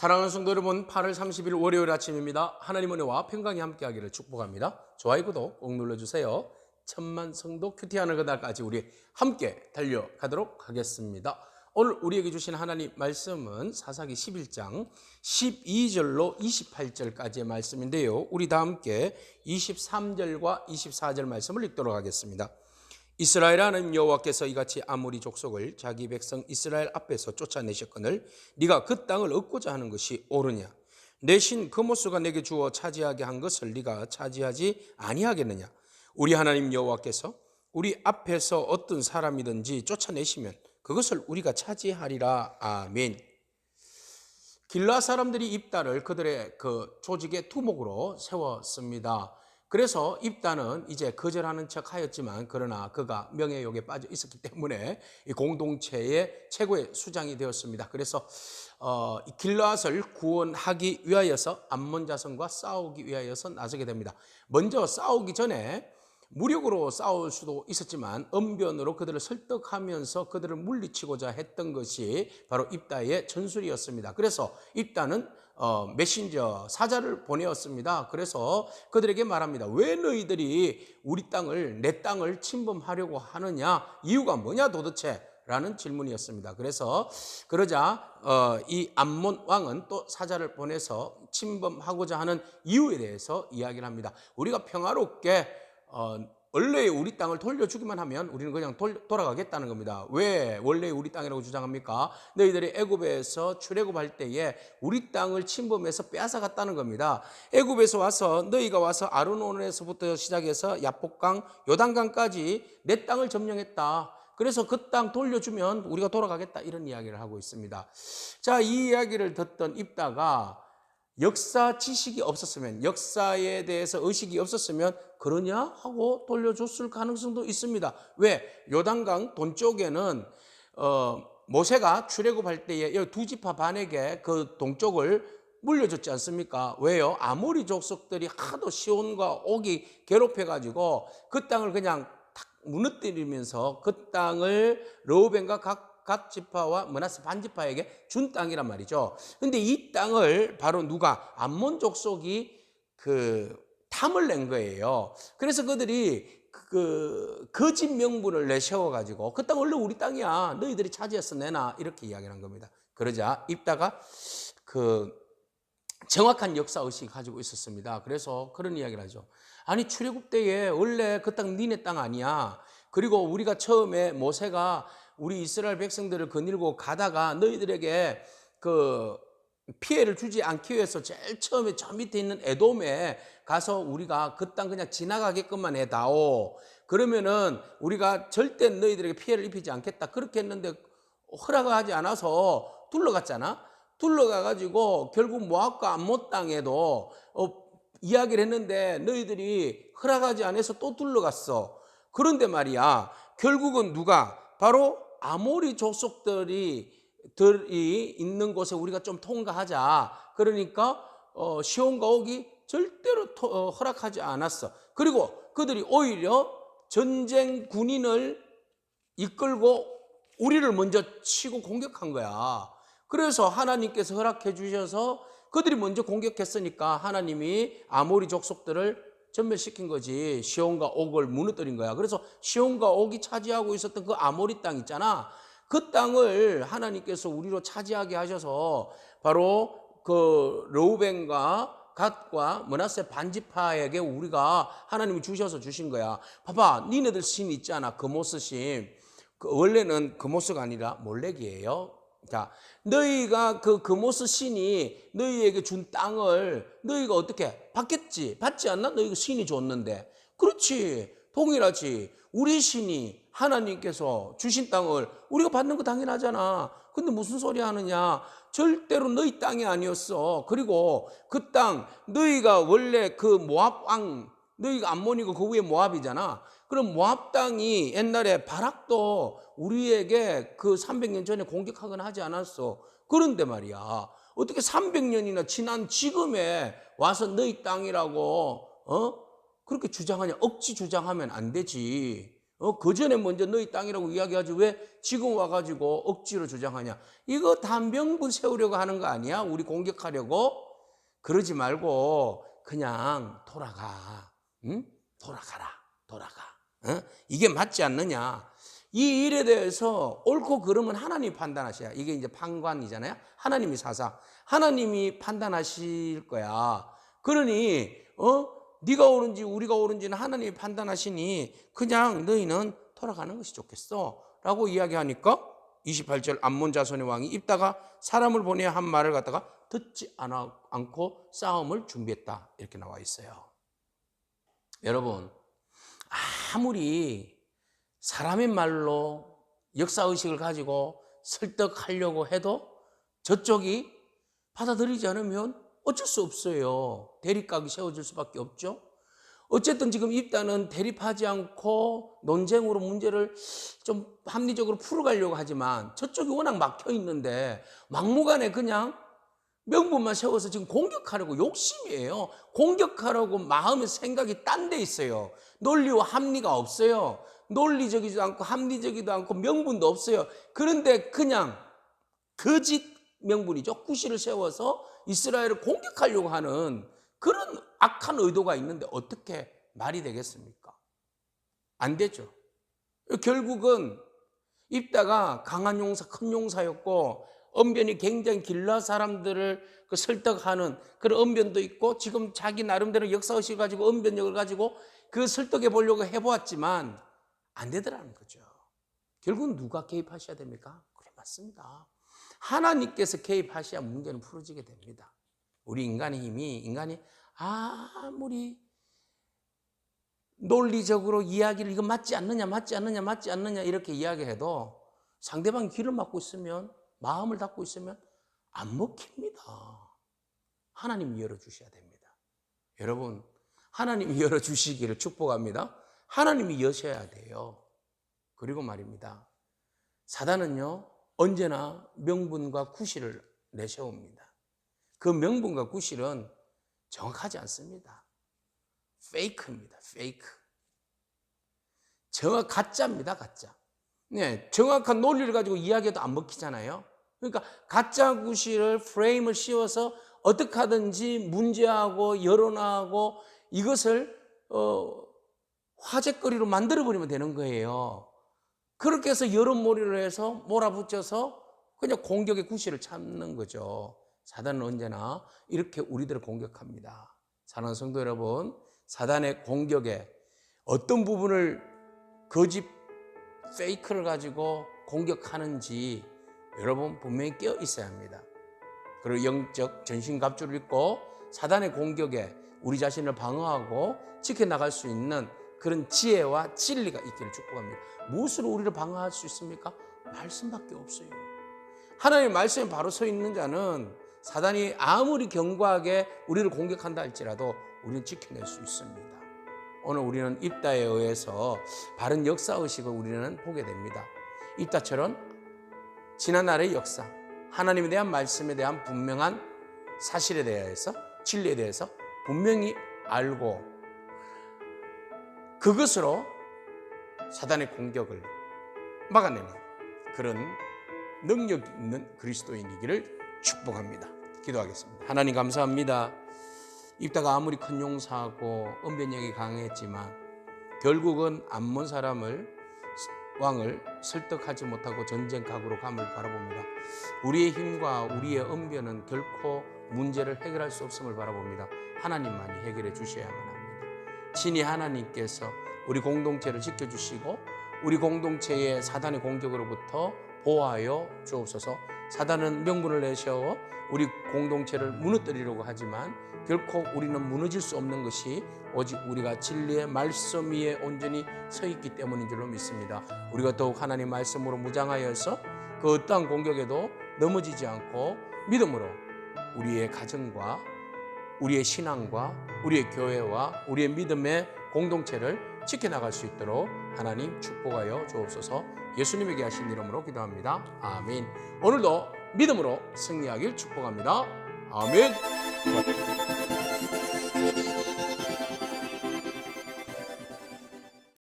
사랑하는 성도 여러분, 8월 30일 월요일 아침입니다. 하나님 은혜와 평강이 함께하기를 축복합니다. 좋아요, 구독 꼭 눌러주세요. 천만 성도 큐티하는 그날까지 우리 함께 달려가도록 하겠습니다. 오늘 우리에게 주신 하나님 말씀은 사사기 11장 12절로 28절까지의 말씀인데요. 우리 다 함께 23절과 24절 말씀을 읽도록 하겠습니다. 이스라엘 하나님 여호와께서 이같이 아모리 족속을 자기 백성 이스라엘 앞에서 쫓아내셨거늘 네가 그 땅을 얻고자 하는 것이 옳으냐? 내 신 그모스가 내게 주어 차지하게 한 것을 네가 차지하지 아니하겠느냐? 우리 하나님 여호와께서 우리 앞에서 어떤 사람이든지 쫓아내시면 그것을 우리가 차지하리라. 아멘. 길라 사람들이 입다를 그들의 그 조직의 투목으로 세웠습니다. 그래서 입다는 이제 거절하는 척 하였지만 그러나 그가 명예욕에 빠져 있었기 때문에 이 공동체의 최고의 수장이 되었습니다. 그래서 길라앗을 구원하기 위하여서 암몬 자손과 싸우기 위하여서 나서게 됩니다. 먼저 싸우기 전에 무력으로 싸울 수도 있었지만 언변으로 그들을 설득하면서 그들을 물리치고자 했던 것이 바로 입다의 전술이었습니다. 그래서 입다는 메신저 사자를 보내었습니다. 그래서 그들에게 말합니다. 왜 너희들이 우리 땅을 내 땅을 침범하려고 하느냐? 이유가 뭐냐 도대체? 라는 질문이었습니다. 그래서 그러자 이 암몬 왕은 또 사자를 보내서 침범하고자 하는 이유에 대해서 이야기를 합니다. 우리가 평화롭게 원래 우리 땅을 돌려주기만 하면 우리는 그냥 돌아가겠다는 겁니다. 왜 원래 우리 땅이라고 주장합니까? 너희들이 애굽에서 출애굽할 때에 우리 땅을 침범해서 빼앗아갔다는 겁니다. 애굽에서 와서 너희가 와서 아르논에서부터 시작해서 야복강, 요단강까지 내 땅을 점령했다. 그래서 그 땅 돌려주면 우리가 돌아가겠다 이런 이야기를 하고 있습니다. 자, 이 이야기를 듣던 입다가 역사 지식이 없었으면, 역사에 대해서 의식이 없었으면 그러냐 하고 돌려줬을 가능성도 있습니다. 왜? 요단강 동쪽에는 모세가 출애굽할 때에 두 지파 반에게 그 동쪽을 물려줬지 않습니까? 왜요? 아모리 족속들이 하도 시온과 옥이 괴롭혀가지고 그 땅을 그냥 탁 무너뜨리면서 그 땅을 르우벤과 각 지파와 므낫세 반지파에게 준 땅이란 말이죠. 근데 이 땅을 바로 누가? 암몬 족속이 탐을 낸 거예요. 그래서 그들이 거짓 명분을 내세워가지고 그 땅 원래 우리 땅이야. 너희들이 차지해서 내놔. 이렇게 이야기를 한 겁니다. 그러자 입다가 정확한 역사의식을 가지고 있었습니다. 그래서 그런 이야기를 하죠. 아니 출애굽 때에 원래 그 땅 니네 땅 아니야. 그리고 우리가 처음에 모세가 우리 이스라엘 백성들을 거닐고 가다가 너희들에게 피해를 주지 않기 위해서 제일 처음에 저 밑에 있는 에돔에 가서 우리가 그 땅 그냥 지나가게끔만 해다오. 그러면은 우리가 절대 너희들에게 피해를 입히지 않겠다. 그렇게 했는데 허락하지 않아서 둘러갔잖아. 둘러가가지고 결국 모압과 암몬 땅에도 이야기를 했는데 너희들이 허락하지 않아서 또 둘러갔어. 그런데 말이야, 결국은 누가? 바로 아모리 족속들이 있는 곳에 우리가 좀 통과하자. 그러니까 시온과 옥이 절대로 허락하지 않았어. 그리고 그들이 오히려 전쟁 군인을 이끌고 우리를 먼저 치고 공격한 거야. 그래서 하나님께서 허락해 주셔서 그들이 먼저 공격했으니까 하나님이 아모리 족속들을 전멸시킨 거지. 시온과 옥을 무너뜨린 거야. 그래서 시온과 옥이 차지하고 있었던 그 아모리 땅 있잖아. 그 땅을 하나님께서 우리로 차지하게 하셔서 바로 그 르우벤과 갓과 므낫세 반지파에게 우리가 하나님이 주셔서 주신 거야. 봐봐, 니네들 신 있잖아. 그모스 신. 원래는 그모스가 아니라 몰렉이에요. 자, 너희가 그 그모스 신이 너희에게 준 땅을 너희가 어떻게 받겠지? 받지 않나? 너희가 신이 줬는데. 그렇지. 동일하지. 우리 신이 하나님께서 주신 땅을 우리가 받는 거 당연하잖아. 근데 무슨 소리 하느냐? 절대로 너희 땅이 아니었어. 그리고 그 땅 너희가 원래 그 모압 왕, 너희가 암몬이고 그 위에 모압이잖아. 그럼 모압 땅이 옛날에 바락도 우리에게 그 300년 전에 공격하거나 하지 않았어. 그런데 말이야, 어떻게 300년이나 지난 지금에 와서 너희 땅이라고 그렇게 주장하냐? 억지 주장하면 안 되지. 그 전에 먼저 너희 땅이라고 이야기하지 왜 지금 와가지고 억지로 주장하냐. 이거 다 명분 세우려고 하는 거 아니야? 우리 공격하려고? 그러지 말고 그냥 돌아가. 응? 돌아가. 이게 맞지 않느냐. 이 일에 대해서 옳고 그름은 하나님이 판단하셔야. 이게 이제 판관이잖아요. 하나님이 사사. 하나님이 판단하실 거야. 그러니 네가 옳은지 우리가 옳은지는 하나님이 판단하시니 그냥 너희는 돌아가는 것이 좋겠어 라고 이야기하니까 28절 암몬 자손의 왕이 입다가 사람을 보내야 한 말을 갖다가 듣지 않고 싸움을 준비했다 이렇게 나와 있어요. 여러분, 아무리 사람의 말로 역사의식을 가지고 설득하려고 해도 저쪽이 받아들이지 않으면 어쩔 수 없어요. 대립각이 세워질 수밖에 없죠. 어쨌든 지금 입다는 대립하지 않고 논쟁으로 문제를 좀 합리적으로 풀어가려고 하지만 저쪽이 워낙 막혀 있는데 막무가내 그냥 명분만 세워서 지금 공격하려고 욕심이에요. 공격하려고 마음의 생각이 딴 데 있어요. 논리와 합리가 없어요. 논리적이지도 않고 합리적이지도 않고 명분도 없어요. 그런데 그냥 거짓 명분이죠. 구실을 세워서 이스라엘을 공격하려고 하는 그런 악한 의도가 있는데 어떻게 말이 되겠습니까? 안 되죠. 결국은 입다가 강한 용사, 큰 용사였고 언변이 굉장히 길라 사람들을 설득하는 그런 언변도 있고 지금 자기 나름대로 역사의식을 가지고 언변력을 가지고 그 설득해 보려고 해보았지만 안 되더라는 거죠. 결국은 누가 개입하셔야 됩니까? 그래 맞습니다. 하나님께서 개입하셔야 문제는 풀어지게 됩니다. 우리 인간이 아무리 논리적으로 이야기를 이거 맞지 않느냐 이렇게 이야기해도 상대방이 귀를 막고 있으면 마음을 닫고 있으면 안 먹힙니다. 하나님이 열어주셔야 됩니다. 여러분, 하나님이 열어주시기를 축복합니다. 하나님이 여셔야 돼요. 그리고 말입니다. 사단은요 언제나 명분과 구실을 내세웁니다. 그 명분과 구실은 정확하지 않습니다. 페이크입니다. 페이크. 가짜입니다. 가짜. 네, 정확한 논리를 가지고 이야기해도 안 먹히잖아요. 그러니까 가짜 구실을 프레임을 씌워서 어떻게 하든지 문제하고 여론하고 이것을 화제거리로 만들어버리면 되는 거예요. 그렇게 해서 여론몰이를 해서 몰아붙여서 그냥 공격의 구실을 찾는 거죠. 사단은 언제나 이렇게 우리들을 공격합니다. 사랑하는 성도 여러분, 사단의 공격에 어떤 부분을 거짓 페이크를 가지고 공격하는지 여러분 분명히 깨어 있어야 합니다. 그리고 영적 전신갑주를 입고 사단의 공격에 우리 자신을 방어하고 지켜나갈 수 있는 그런 지혜와 진리가 있기를 축복합니다. 무엇으로 우리를 방어할 수 있습니까? 말씀밖에 없어요. 하나님의 말씀에 바로 서 있는 자는 사단이 아무리 견고하게 우리를 공격한다 할지라도 우리는 지켜낼 수 있습니다. 오늘 우리는 입다에 의해서 바른 역사의식을 우리는 보게 됩니다. 입다처럼 지난날의 역사, 하나님에 대한 말씀에 대한 분명한 사실에 대해서 진리에 대해서 분명히 알고 그것으로 사단의 공격을 막아내는 그런 능력 있는 그리스도인이기를 축복합니다. 기도하겠습니다. 하나님 감사합니다. 입다가 아무리 큰 용사하고 언변력이 강했지만 결국은 암몬 왕을 설득하지 못하고 전쟁각으로 감을 바라봅니다. 우리의 힘과 우리의 언변은 결코 문제를 해결할 수 없음을 바라봅니다. 하나님만이 해결해 주셔야만 합니다. 친히 하나님께서 우리 공동체를 지켜주시고 우리 공동체의 사단의 공격으로부터 보호하여 주옵소서. 사단은 명분을 내세워 우리 공동체를 무너뜨리려고 하지만 결코 우리는 무너질 수 없는 것이 오직 우리가 진리의 말씀 위에 온전히 서 있기 때문인 줄로 믿습니다. 우리가 더욱 하나님 말씀으로 무장하여서 그 어떠한 공격에도 넘어지지 않고 믿음으로 우리의 가정과 우리의 신앙과 우리의 교회와 우리의 믿음의 공동체를 지켜나갈 수 있도록 하나님 축복하여 주옵소서. 예수님에게 하신 이름으로 기도합니다. 아멘. 오늘도 믿음으로 승리하길 축복합니다. 아멘.